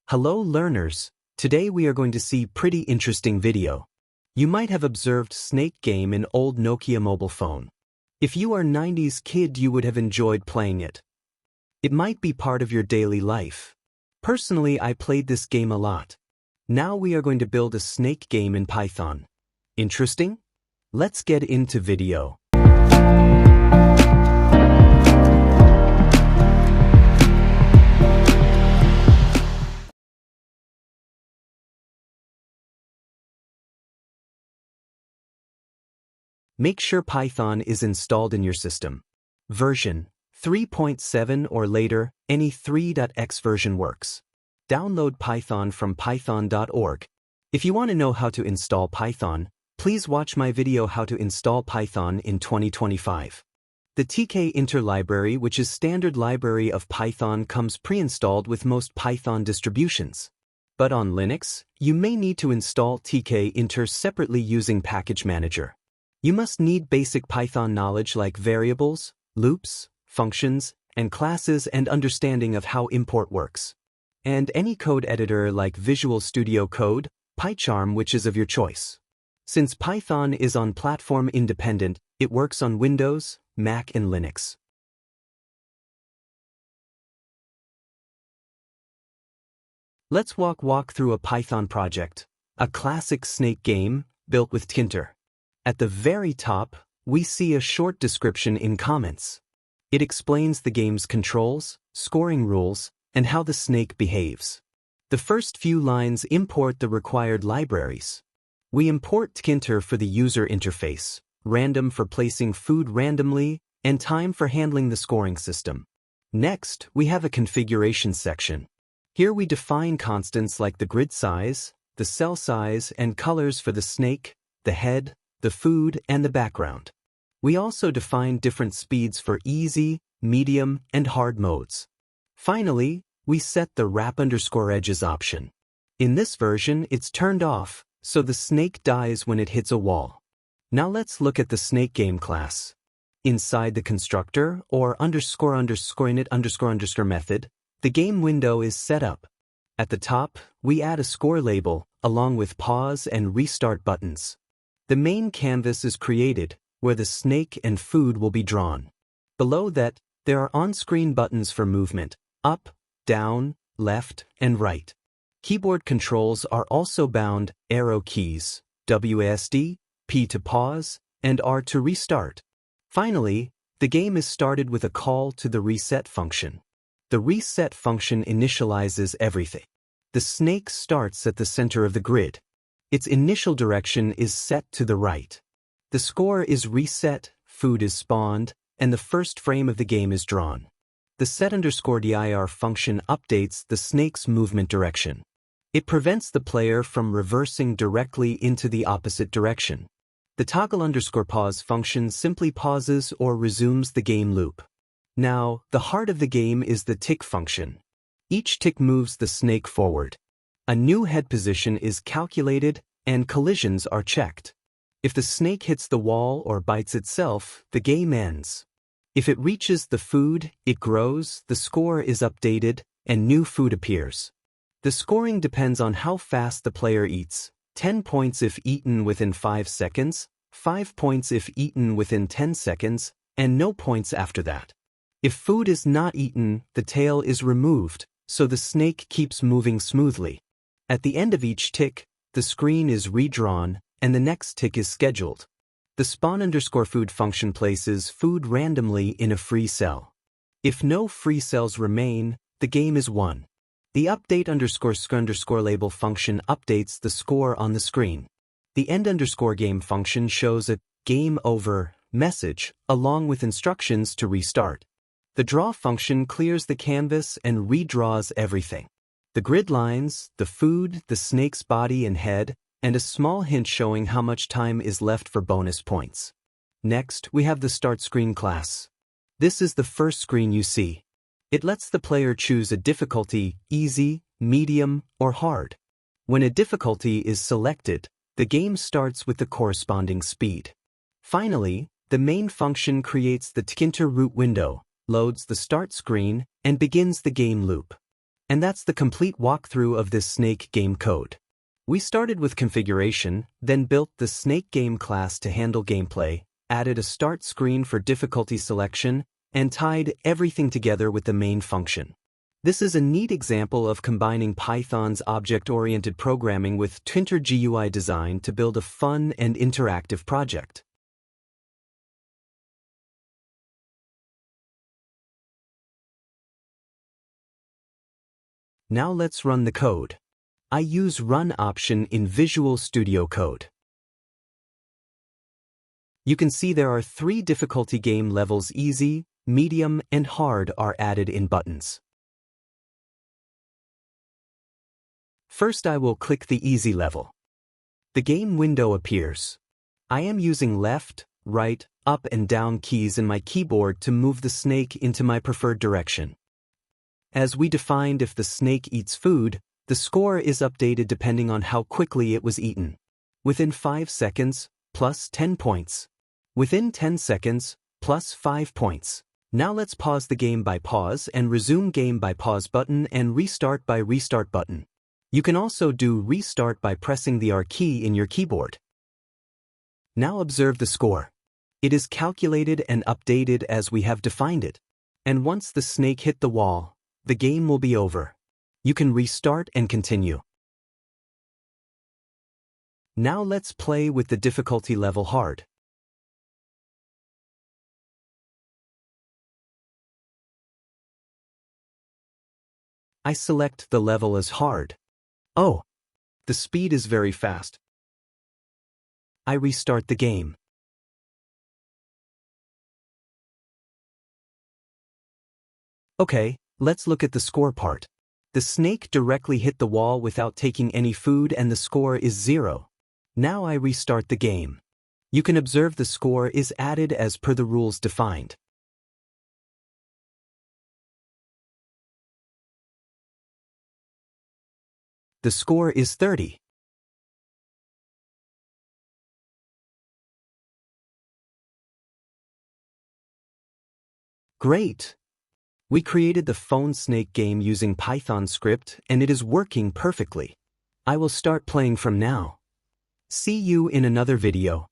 Hello learners, today we are going to see pretty interesting video. You might have observed Snake game in old Nokia mobile phone. If you are 90s kid you would have enjoyed playing it. It might be part of your daily life. Personally I played this game a lot. Now we are going to build a snake game in Python. Interesting? Let's get into video. Make sure Python is installed in your system. Version 3.7 or later, any 3.x version works. Download Python from python.org. If you want to know how to install Python, please watch my video how to install Python in 2025. The tkinter library, which is standard library of Python, comes pre-installed with most Python distributions. But on Linux, you may need to install tkinter separately using Package Manager. You must need basic Python knowledge like variables, loops, functions, and classes and understanding of how import works. And any code editor like Visual Studio Code, PyCharm, which is of your choice. Since Python is on platform independent, it works on Windows, Mac and Linux. Let's walk through a Python project, a classic snake game built with tkinter. At the very top, we see a short description in comments. It explains the game's controls, scoring rules, and how the snake behaves. The first few lines import the required libraries. We import tkinter for the user interface, random for placing food randomly, and time for handling the scoring system. Next, we have a configuration section. Here we define constants like the grid size, the cell size, and colors for the snake, the head, the food, and the background. We also define different speeds for easy, medium, and hard modes. Finally, we set the wrap_edges option. In this version, it's turned off, so the snake dies when it hits a wall. Now let's look at the snake game class. Inside the constructor, or __init___ method, the game window is set up. At the top, we add a score label, along with pause and restart buttons. The main canvas is created, where the snake and food will be drawn. Below that, there are on-screen buttons for movement, up, down, left, and right. Keyboard controls are also bound, arrow keys, WASD, P to pause, and R to restart. Finally, the game is started with a call to the reset function. The reset function initializes everything. The snake starts at the center of the grid. Its initial direction is set to the right. The score is reset, food is spawned, and the first frame of the game is drawn. The set_dir function updates the snake's movement direction. It prevents the player from reversing directly into the opposite direction. The toggle_pause function simply pauses or resumes the game loop. Now, the heart of the game is the tick function. Each tick moves the snake forward. A new head position is calculated and collisions are checked. If the snake hits the wall or bites itself, the game ends. If it reaches the food, it grows, the score is updated, and new food appears. The scoring depends on how fast the player eats. 10 points if eaten within 5 seconds, 5 points if eaten within 10 seconds, and no points after that. If food is not eaten, the tail is removed, so the snake keeps moving smoothly. At the end of each tick, the screen is redrawn, and the next tick is scheduled. The spawn_food function places food randomly in a free cell. If no free cells remain, the game is won. The update_score label function updates the score on the screen. The end_game function shows a game over message, along with instructions to restart. The draw function clears the canvas and redraws everything. The grid lines, the food, the snake's body and head, and a small hint showing how much time is left for bonus points. Next, we have the Start Screen class. This is the first screen you see. It lets the player choose a difficulty, easy, medium, or hard. When a difficulty is selected, the game starts with the corresponding speed. Finally, the main function creates the tkinter root window, loads the start screen, and begins the game loop. And that's the complete walkthrough of this snake game code. We started with configuration, then built the snake game class to handle gameplay, added a start screen for difficulty selection, and tied everything together with the main function. This is a neat example of combining Python's object-oriented programming with Twitter GUI design to build a fun and interactive project. Now let's run the code. I use Run option in Visual Studio Code. You can see there are 3 difficulty game levels: easy, medium, and hard are added in buttons. First, I will click the easy level. The game window appears. I am using left, right, up and down keys in my keyboard to move the snake into my preferred direction. As we defined, if the snake eats food, the score is updated depending on how quickly it was eaten. Within 5 seconds, plus 10 points. Within 10 seconds, plus 5 points. Now let's pause the game by pause and resume game by pause button and restart by restart button. You can also do restart by pressing the R key in your keyboard. Now observe the score. It is calculated and updated as we have defined it. And once the snake hit the wall, the game will be over. You can restart and continue. Now let's play with the difficulty level hard. I select the level as hard. Oh, the speed is very fast. I restart the game. Okay, let's look at the score part. The snake directly hit the wall without taking any food and the score is 0. Now I restart the game. You can observe the score is added as per the rules defined. The score is 30. Great! We created the phone snake game using Python script and it is working perfectly. I will start playing from now. See you in another video.